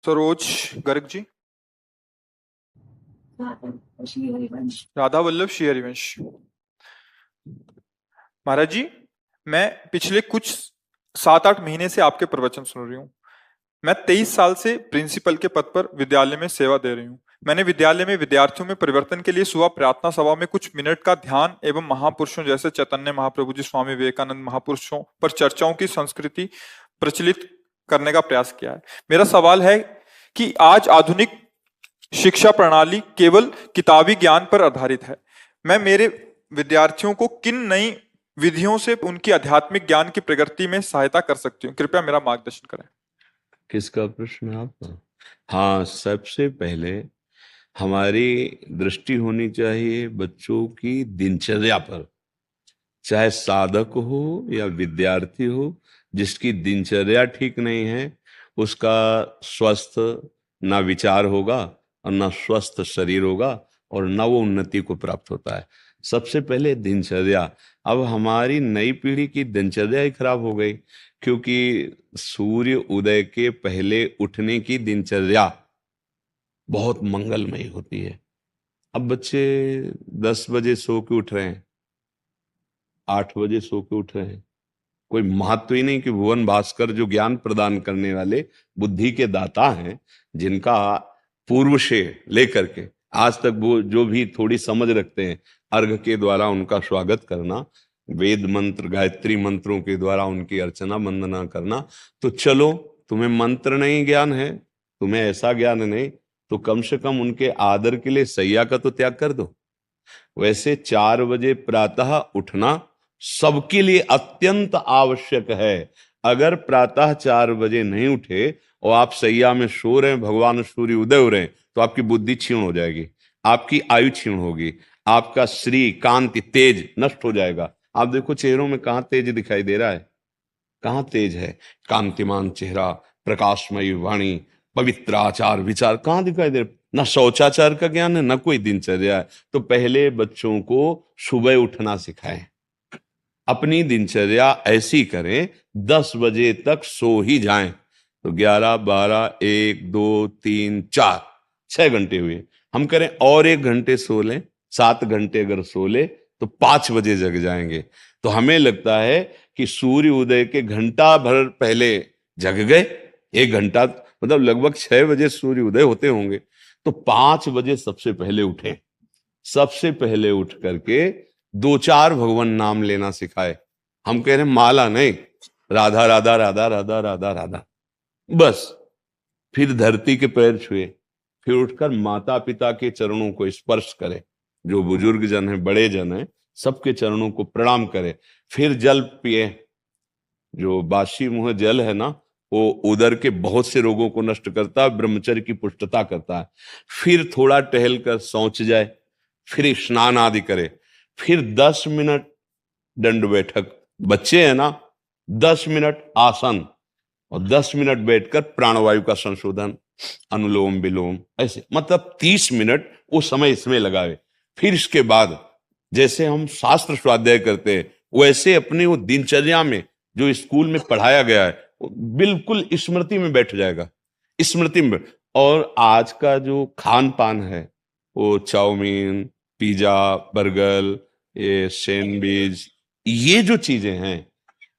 सरोज गर्ग जी। श्री हरिवंश। राधा वल्लभ श्री हरिवंश। महाराज जी, मैं पिछले कुछ 7-8 महीने से आपके प्रवचन सुन रही हूँ। मैं 23 साल से प्रिंसिपल के पद पर विद्यालय में सेवा दे रही हूँ। मैंने विद्यालय में विद्यार्थियों में परिवर्तन के लिए सुबह प्रार्थना सभा में कुछ मिनट का ध्यान एवं महापुरुषों जैसे चैतन्य महाप्रभु जी, स्वामी विवेकानंद महापुरुषों पर चर्चाओं की संस्कृति प्रचलित करने का प्रयास किया है। मेरा सवाल है कि आज आधुनिक शिक्षा प्रणाली केवल किताबी ज्ञान पर आधारित है। मैं मेरे विद्यार्थियों को किन नई विधियों से उनकी आध्यात्मिक ज्ञान की प्रगति में सहायता कर सकती हूँ? कृपया मेरा मार्गदर्शन करें। किसका प्रश्न है आपका? हाँ, सबसे पहले हमारी दृष्टि होनी चाहिए बच्चों की दिनचर्या पर। चाहे साधक हो या विद्यार्थी हो, जिसकी दिनचर्या ठीक नहीं है, उसका स्वस्थ ना विचार होगा और ना स्वस्थ शरीर होगा और ना वो उन्नति को प्राप्त होता है। सबसे पहले दिनचर्या। अब हमारी नई पीढ़ी की दिनचर्या ही खराब हो गई, क्योंकि सूर्य उदय के पहले उठने की दिनचर्या बहुत मंगलमयी होती है। अब बच्चे 10 बजे सो के उठ रहे हैं, 8 बजे सो के उठ रहे हैं। कोई महत्व ही नहीं कि भुवन भास्कर जो ज्ञान प्रदान करने वाले बुद्धि के दाता हैं, जिनका पूर्व से लेकर के आज तक वो जो भी थोड़ी समझ रखते हैं, अर्घ के द्वारा उनका स्वागत करना, वेद मंत्र गायत्री मंत्रों के द्वारा उनकी अर्चना वंदना करना। तो चलो, तुम्हें मंत्र नहीं ज्ञान है, तुम्हें ऐसा ज्ञान नहीं, तो कम से कम उनके आदर के लिए सैया का तो त्याग कर दो। वैसे 4 बजे प्रातः उठना सबके लिए अत्यंत आवश्यक है। अगर प्रातः 4 बजे नहीं उठे और आप सैया में सो रहे हैं, भगवान सूर्य उदय हो रहे हैं, तो आपकी बुद्धि क्षीण हो जाएगी, आपकी आयु क्षीण होगी, आपका श्री कांति तेज नष्ट हो जाएगा। आप देखो चेहरों में कहाँ तेज दिखाई दे रहा है, कहाँ तेज है? कांतिमान चेहरा, प्रकाशमयी वाणी, पवित्र आचार विचार कहाँ दिखाई दे रहा? ना शौचाचार का ज्ञान है, ना कोई दिनचर्या है। तो पहले बच्चों को सुबह उठना सिखाएं, अपनी दिनचर्या ऐसी करें 10 बजे तक सो ही जाएं। तो 11, 12, 1, 2, 3, 4, 6 घंटे हुए। हम करें और 1 घंटे सो लें, 7 घंटे अगर सो ले तो 5 बजे जग जाएंगे। तो हमें लगता है कि सूर्य उदय के घंटा भर पहले जग गए। 1 घंटा मतलब लगभग 6 बजे सूर्य उदय होते होंगे, तो 5 बजे सबसे पहले उठे। सबसे पहले उठ करके 2-4 भगवान नाम लेना सिखाए। हम कह रहे हैं माला नहीं, राधा राधा राधा राधा राधा राधा, बस। फिर धरती के पैर छुए, फिर उठकर माता पिता के चरणों को स्पर्श करे, जो बुजुर्ग जन है, बड़े जन है, सबके चरणों को प्रणाम करे। फिर जल पिए। जो बासी मुंह जल है ना, वो उदर के बहुत से रोगों को नष्ट करता है, ब्रह्मचर्य की पुष्टता करता है। फिर थोड़ा टहल कर शौच जाए, फिर स्नान आदि करे, फिर 10 मिनट दंड बैठक, बच्चे हैं ना, 10 मिनट आसन और 10 मिनट बैठकर प्राणवायु का संशोधन, अनुलोम विलोम, ऐसे मतलब 30 मिनट वो समय इसमें लगावे। फिर इसके बाद जैसे हम शास्त्र स्वाध्याय करते हैं, वैसे अपने वो दिनचर्या में जो स्कूल में पढ़ाया गया है वो बिल्कुल स्मृति में बैठ जाएगा, स्मृति में। और आज का जो खान पान है, वो चाउमीन, पिज्जा, बर्गर, ये सैंडविच, ये जो चीजें हैं,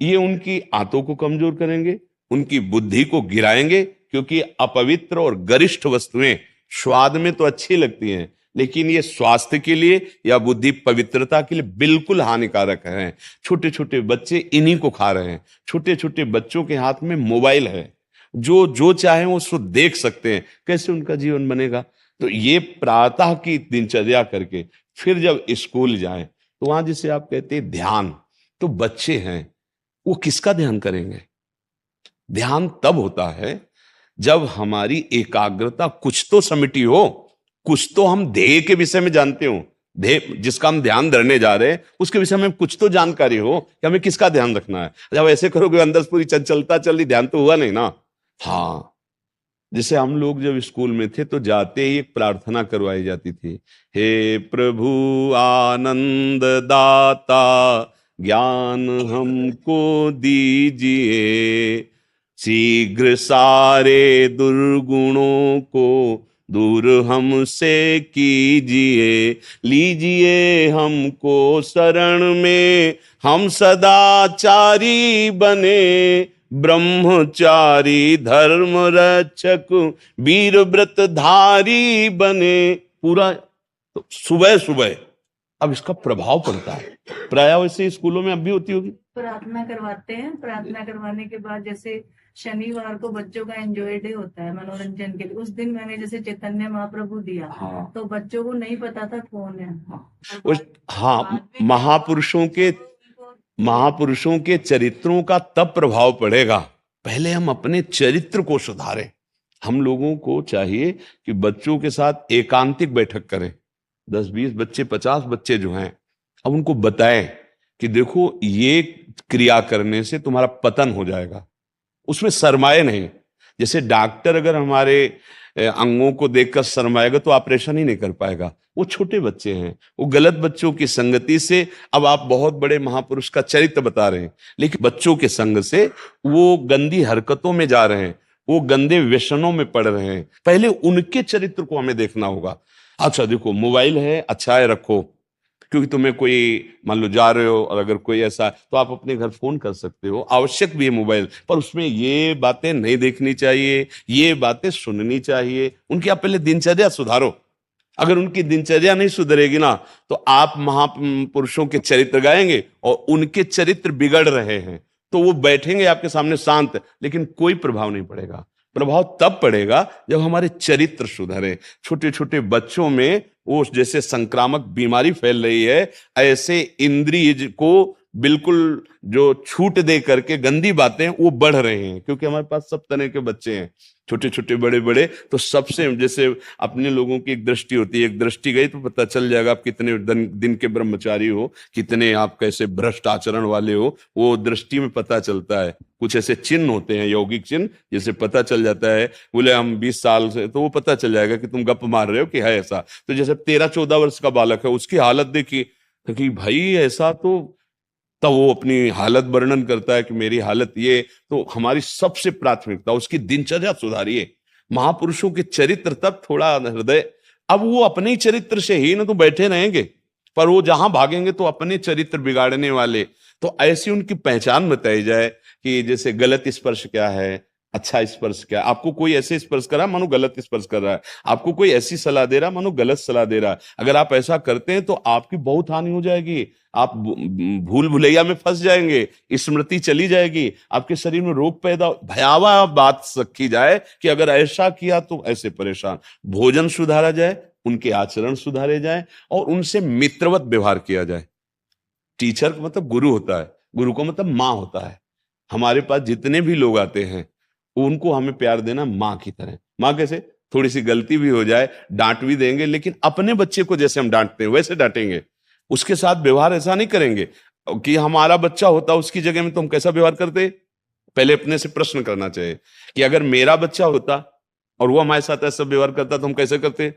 ये उनकी आंतों को कमजोर करेंगे, उनकी बुद्धि को गिराएंगे। क्योंकि अपवित्र और गरिष्ठ वस्तुएं स्वाद में तो अच्छी लगती हैं, लेकिन ये स्वास्थ्य के लिए या बुद्धि पवित्रता के लिए बिल्कुल हानिकारक है। छोटे छोटे बच्चे इन्हीं को खा रहे हैं। छोटे छोटे बच्चों के हाथ में मोबाइल है, जो जो चाहे वो उसको देख सकते हैं। कैसे उनका जीवन बनेगा? तो ये प्रातः की दिनचर्या करके फिर जब स्कूल जाएं, तो वहां जिसे आप कहते हैं ध्यान, तो बच्चे हैं वो किसका ध्यान करेंगे? ध्यान तब होता है जब हमारी एकाग्रता कुछ तो समिटी हो, कुछ तो हम ध्येय के विषय में जानते हो। ध्येय जिसका हम ध्यान धरने जा रहे हैं, उसके विषय में कुछ तो जानकारी हो कि हमें किसका ध्यान रखना है। जब ऐसे करोगे अंदर पूरी चंचलता चल रही, ध्यान तो हुआ नहीं ना। हाँ, जैसे हम लोग जब स्कूल में थे तो जाते ही एक प्रार्थना करवाई जाती थी, हे प्रभु आनंद दाता ज्ञान हमको दीजिए, शीघ्र सारे दुर्गुणों को दूर हमसे कीजिए, लीजिए हमको शरण में, हम सदाचारी बने, ब्रह्मचारी धर्म रक्षक वीर व्रतधारी बने। पूरा तो सुबह सुबह अब इसका प्रभाव पड़ता है। प्राय वैसे स्कूलों में अब भी होती होगी। प्रार्थना करवाते हैं, प्रार्थना करवाने के बाद जैसे शनिवार को बच्चों का एंजॉय डे होता है मनोरंजन के लिए, उस दिन मैंने जैसे चैतन्य महाप्रभु दिया। हाँ। तो बच्चों को नहीं पता था कौन है। हाँ, महापुरुषों के चरित्रों का तब प्रभाव पड़ेगा, पहले हम अपने चरित्र को सुधारें। हम लोगों को चाहिए कि बच्चों के साथ एकांतिक बैठक करें। 10-20 बच्चे, 50 बच्चे जो हैं, अब उनको बताएं कि देखो ये क्रिया करने से तुम्हारा पतन हो जाएगा। उसमें शर्माए नहीं। जैसे डॉक्टर अगर हमारे अंगों को देखकर शर्माएगा तो ऑपरेशन ही नहीं कर पाएगा। वो छोटे बच्चे हैं, वो गलत बच्चों की संगति से, अब आप बहुत बड़े महापुरुष का चरित्र बता रहे हैं, लेकिन बच्चों के संग से वो गंदी हरकतों में जा रहे हैं, वो गंदे व्यसनों में पड़ रहे हैं। पहले उनके चरित्र को हमें देखना होगा। अच्छा देखो, मोबाइल है, अच्छा है, रखो, क्योंकि तुम्हें कोई मान लो जा रहे हो और अगर कोई ऐसा, तो आप अपने घर फोन कर सकते हो, आवश्यक भी है मोबाइल, पर उसमें ये बातें नहीं देखनी चाहिए, ये बातें सुननी चाहिए। उनकी आप पहले दिनचर्या सुधारो। अगर उनकी दिनचर्या नहीं सुधरेगी ना, तो आप महापुरुषों के चरित्र गाएंगे और उनके चरित्र बिगड़ रहे हैं, तो वो बैठेंगे आपके सामने शांत, लेकिन कोई प्रभाव नहीं पड़ेगा। प्रभाव तब पड़ेगा जब हमारे चरित्र सुधरे। छोटे छोटे बच्चों में वो जैसे संक्रामक बीमारी फैल रही है, ऐसे इंद्रिय को बिल्कुल जो छूट दे करके गंदी बातें वो बढ़ रहे हैं, क्योंकि हमारे पास सब तरह के बच्चे हैं, छोटे छोटे बड़े बड़े। तो सबसे जैसे अपने लोगों की एक दृष्टि होती है, एक दृष्टि गई तो पता चल जाएगा आप कितने दिन के ब्रह्मचारी हो, कितने आप कैसे भ्रष्ट आचरण वाले हो, वो दृष्टि में पता चलता है। कुछ ऐसे चिन्ह होते हैं, यौगिक चिन्ह, जैसे पता चल जाता है, बोले हम 20 साल से, तो वो पता चल जाएगा कि तुम गप मार रहे हो कि है ऐसा। तो जैसे 13-14 वर्ष का बालक है, उसकी हालत देखी कि भाई ऐसा, तो तब वो अपनी हालत वर्णन करता है कि मेरी हालत ये। तो हमारी सबसे प्राथमिकता उसकी दिनचर्या सुधारिए। महापुरुषों के चरित्र तब थोड़ा हृदय, अब वो अपने ही चरित्र से ही ना तो बैठे रहेंगे, पर वो जहां भागेंगे तो अपने चरित्र बिगाड़ने वाले। तो ऐसी उनकी पहचान बताई जाए कि जैसे गलत स्पर्श क्या है, अच्छा स्पर्श क्या है। आपको कोई ऐसे स्पर्श कर रहा है मानो गलत स्पर्श कर रहा है, आपको कोई ऐसी सलाह दे रहा है मानो गलत सलाह दे रहा है। अगर आप ऐसा करते हैं तो आपकी बहुत हानि हो जाएगी, आप भूल भुलैया में फंस जाएंगे, स्मृति चली जाएगी, आपके शरीर में रोग पैदा। भयावह बात रखी जाए कि अगर ऐसा किया तो ऐसे परेशान। भोजन सुधारा जाए, उनके आचरण सुधारे जाए और उनसे मित्रवत व्यवहार किया जाए। टीचर का मतलब गुरु होता है, गुरु का मतलब माँ होता है। हमारे पास जितने भी लोग आते हैं उनको हमें प्यार देना माँ की तरह। माँ कैसे, थोड़ी सी गलती भी हो जाए डांट भी देंगे, लेकिन अपने बच्चे को जैसे हम डांटते हैं वैसे डांटेंगे। उसके साथ व्यवहार ऐसा नहीं करेंगे कि हमारा बच्चा होता उसकी जगह में तो हम कैसा व्यवहार करते। पहले अपने से प्रश्न करना चाहिए कि अगर मेरा बच्चा होता और वो हमारे साथ ऐसा व्यवहार करता तो हम कैसे करते।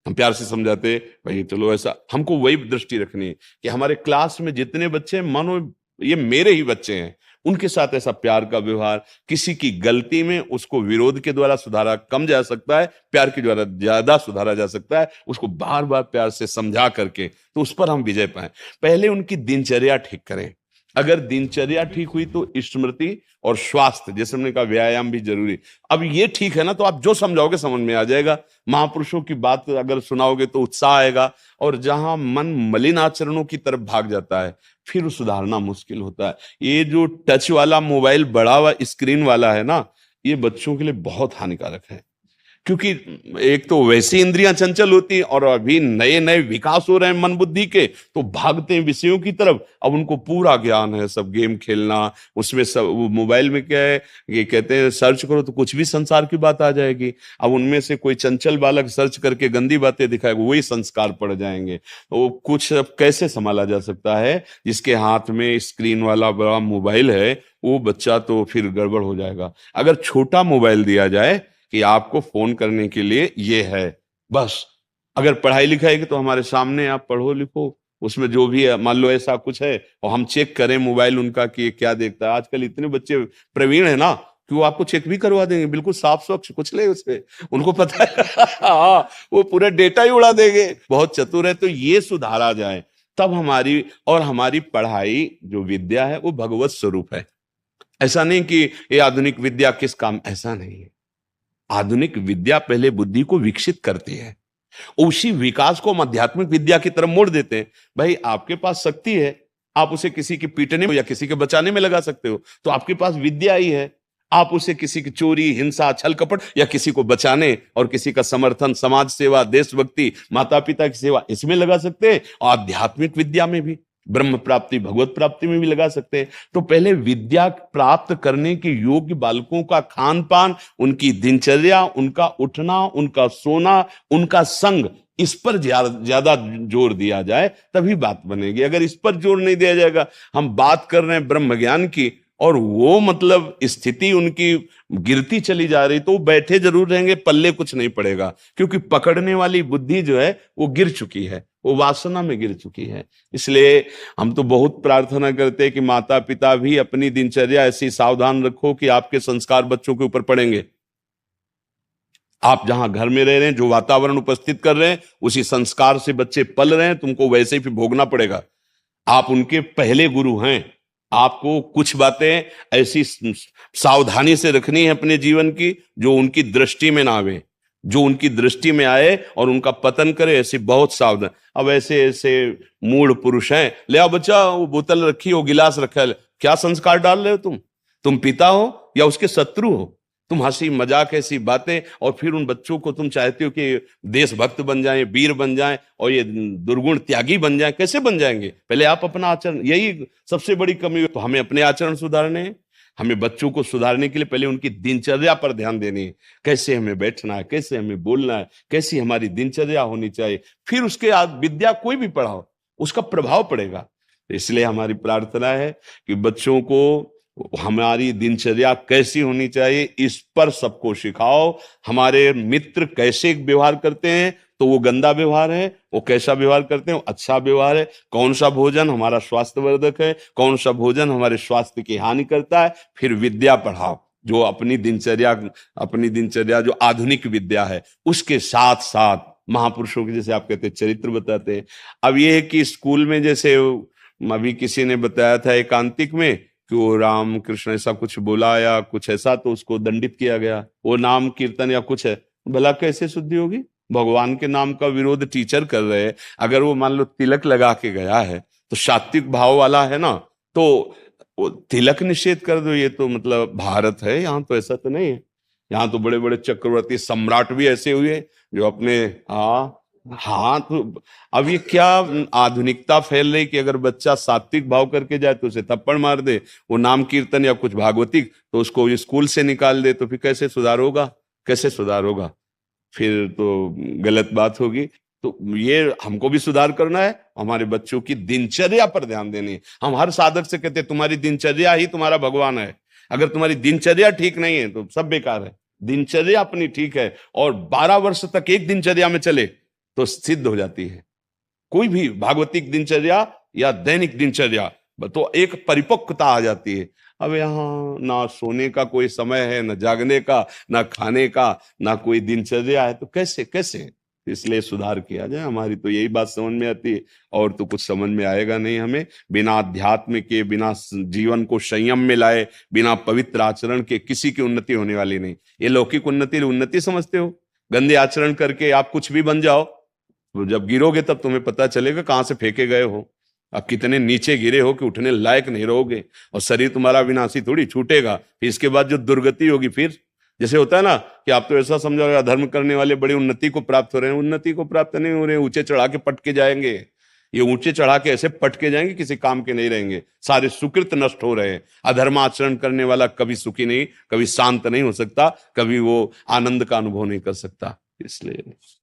हम प्यार से समझाते, भाई चलो ऐसा। हमको वही दृष्टि रखनी है कि हमारे क्लास में जितने बच्चे हैं, मानो ये मेरे ही बच्चे हैं, उनके साथ ऐसा प्यार का व्यवहार। किसी की गलती में उसको विरोध के द्वारा सुधारा कम जा सकता है, प्यार के द्वारा ज्यादा सुधारा जा सकता है। उसको बार बार प्यार से समझा करके तो उस पर हम विजय पाए। पहले उनकी दिनचर्या ठीक करें। अगर दिनचर्या ठीक हुई तो स्मृति और स्वास्थ्य, जैसे हमने कहा व्यायाम भी जरूरी। अब ये ठीक है ना, तो आप जो समझाओगे समझ में आ जाएगा। महापुरुषों की बात अगर सुनाओगे तो उत्साह आएगा। और जहां मन मलिन आचरणों की तरफ भाग जाता है फिर सुधारना मुश्किल होता है। ये जो टच वाला मोबाइल, बड़ा हुआ स्क्रीन वाला है ना, ये बच्चों के लिए बहुत हानिकारक है, क्योंकि एक तो वैसी इंद्रियां चंचल होती हैं और अभी नए नए विकास हो रहे हैं मन बुद्धि के, तो भागते हैं विषयों की तरफ। अब उनको पूरा ज्ञान है, सब गेम खेलना, उसमें सब मोबाइल में क्या है, ये कहते हैं सर्च करो तो कुछ भी संसार की बात आ जाएगी। अब उनमें से कोई चंचल बालक सर्च करके गंदी बातें दिखाएगा, वही संस्कार पड़ जाएंगे। तो कुछ अब कैसे संभाला जा सकता है, जिसके हाथ में स्क्रीन वाला बड़ा मोबाइल है वो बच्चा तो फिर गड़बड़ हो जाएगा। अगर छोटा मोबाइल दिया जाए कि आपको फोन करने के लिए ये है बस, अगर पढ़ाई लिखाई की तो हमारे सामने आप पढ़ो लिखो, उसमें जो भी है, मान लो ऐसा कुछ है और हम चेक करें मोबाइल उनका कि क्या देखता है। आजकल इतने बच्चे प्रवीण है ना, कि वो आपको चेक भी करवा देंगे, बिल्कुल साफ स्वच्छ, कुछ नहीं उसमें, उनको पता है। हाँ, वो पूरा डेटा ही उड़ा देंगे, बहुत चतुर है। तो ये सुधारा जाए तब हमारी पढ़ाई जो विद्या है वो भगवत स्वरूप है। ऐसा नहीं कि ये आधुनिक विद्या किस काम, ऐसा नहीं है। आधुनिक विद्या पहले बुद्धि को विकसित करती है, उसी विकास को हम आध्यात्मिक विद्या की तरफ मोड़ देते हैं। भाई आपके पास शक्ति है, आप उसे किसी के पीटने या किसी के बचाने में लगा सकते हो, तो आपके पास विद्या ही है। आप उसे किसी की चोरी, हिंसा, छल कपट या किसी को बचाने और किसी का समर्थन, समाज सेवा, देशभक्ति, माता पिता की सेवा, इसमें लगा सकते हैं। और आध्यात्मिक विद्या में भी, ब्रह्म प्राप्ति, भगवत प्राप्ति में भी लगा सकते हैं। तो पहले विद्या प्राप्त करने के योग्य बालकों का खान पान, उनकी दिनचर्या, उनका उठना, उनका सोना, उनका संग, इस पर ज्यादा जोर दिया जाए तभी बात बनेगी। अगर इस पर जोर नहीं दिया जाएगा, हम बात कर रहे हैं ब्रह्म ज्ञान की और वो मतलब स्थिति उनकी गिरती चली जा रही, तो वो बैठे जरूर रहेंगे, पल्ले कुछ नहीं पड़ेगा, क्योंकि पकड़ने वाली बुद्धि जो है वो गिर चुकी है, वो वासना में गिर चुकी है। इसलिए हम तो बहुत प्रार्थना करते हैं कि माता पिता भी अपनी दिनचर्या ऐसी सावधान रखो कि आपके संस्कार बच्चों के ऊपर पड़ेंगे। आप जहां घर में रह रहे हैं, जो वातावरण उपस्थित कर रहे हैं, उसी संस्कार से बच्चे पल रहे हैं, तुमको वैसे ही फिर भोगना पड़ेगा। आप उनके पहले गुरु हैं, आपको कुछ बातें ऐसी सावधानी से रखनी है अपने जीवन की जो उनकी दृष्टि में ना आवे, जो उनकी दृष्टि में आए और उनका पतन करे, ऐसी बहुत सावधान। अब ऐसे ऐसे मूढ़ पुरुष हैं, ले आओ बच्चा, वो बोतल रखी हो, गिलास रखा है, क्या संस्कार डाल रहे हो तुम पिता हो या उसके शत्रु हो? तुम हंसी मजाक ऐसी बातें, और फिर उन बच्चों को तुम चाहते हो कि देशभक्त बन जाएं, वीर बन जाएं और ये दुर्गुण त्यागी बन जाएं। कैसे बन जाएंगे? पहले आप अपना आचरण, यही सबसे बड़ी कमी है। तो हमें अपने आचरण सुधारने हैं, हमें बच्चों को सुधारने के लिए पहले उनकी दिनचर्या पर ध्यान देनी है। कैसे हमें बैठना है, कैसे हमें बोलना है, कैसी हमारी दिनचर्या होनी चाहिए। फिर उसके बाद विद्या कोई भी पढ़ाओ, उसका प्रभाव पड़ेगा। इसलिए हमारी प्रार्थना है कि बच्चों को हमारी दिनचर्या कैसी होनी चाहिए इस पर सबको सिखाओ। हमारे मित्र कैसे व्यवहार करते हैं, तो वो गंदा व्यवहार है, वो कैसा व्यवहार करते हैं, वो अच्छा व्यवहार है। कौन सा भोजन हमारा स्वास्थ्यवर्धक है, कौन सा भोजन हमारे स्वास्थ्य की हानि करता है। फिर विद्या पढ़ाओ, जो अपनी दिनचर्या जो आधुनिक विद्या है, उसके साथ साथ महापुरुषों के, जैसे आप कहते हैं, चरित्र बताते हैं। अब ये है कि स्कूल में, जैसे अभी किसी ने बताया था एकांतिक में कि वो राम कृष्ण ऐसा कुछ बोला या कुछ ऐसा, तो उसको दंडित किया गया। वो नाम कीर्तन या कुछ है, भला कैसे शुद्धि होगी? भगवान के नाम का विरोध टीचर कर रहे हैं। अगर वो मान लो तिलक लगा के गया है, तो सात्विक भाव वाला है ना, तो वो तिलक निषेध कर दो। ये तो मतलब भारत है, यहाँ तो ऐसा तो नहीं है। यहाँ तो बड़े बड़े चक्रवर्ती सम्राट भी ऐसे हुए जो अपने हाँ, तो अब ये क्या आधुनिकता फैल रही कि अगर बच्चा सात्विक भाव करके जाए तो उसे थप्पड़ मार दे, वो नाम कीर्तन या कुछ भागवतिक तो उसको स्कूल से निकाल दे, तो फिर कैसे सुधार होगा? कैसे सुधार होगा? फिर तो गलत बात होगी। तो ये हमको भी सुधार करना है, हमारे बच्चों की दिनचर्या पर ध्यान देनी है। हम हर साधक से कहते हैं तुम्हारी दिनचर्या ही तुम्हारा भगवान है। अगर तुम्हारी दिनचर्या ठीक नहीं है तो सब बेकार है। दिनचर्या अपनी ठीक है और 12 वर्ष तक एक दिनचर्या में चले तो सिद्ध हो जाती है। कोई भी भागवतिक दिनचर्या या दैनिक दिनचर्या, तो एक परिपक्वता आ जाती है। अब यहाँ ना सोने का कोई समय है, ना जागने का, ना खाने का, ना कोई दिनचर्या है, तो कैसे कैसे? इसलिए सुधार किया जाए। हमारी तो यही बात समझ में आती है, और तो कुछ समझ में आएगा नहीं हमें। बिना अध्यात्म के, बिना जीवन को संयम में लाए, बिना पवित्र आचरण के किसी की उन्नति होने वाली नहीं। ये लौकिक उन्नति समझते हो? गंदे आचरण करके आप कुछ भी बन जाओ, तो जब गिरोगे तब तुम्हें पता चलेगा कहां से फेंके गए हो, आप कितने नीचे गिरे हो कि उठने लायक नहीं रहोगे। और शरीर तुम्हारा विनाशी थोड़ी छूटेगा, फिर इसके बाद जो दुर्गति होगी, फिर जैसे होता है ना कि आप तो ऐसा समझोगे अधर्म करने वाले बड़ी उन्नति को प्राप्त हो रहे हैं। उन्नति को प्राप्त नहीं हो रहे हैं, ऊंचे चढ़ा के पटके जाएंगे। ये ऊंचे चढ़ा के ऐसे पटके जाएंगे, किसी काम के नहीं रहेंगे, सारे सुकृत नष्ट हो रहे हैं। अधर्माचरण करने वाला कभी सुखी नहीं, कभी शांत नहीं हो सकता, कभी वो आनंद का अनुभव नहीं कर सकता। इसलिए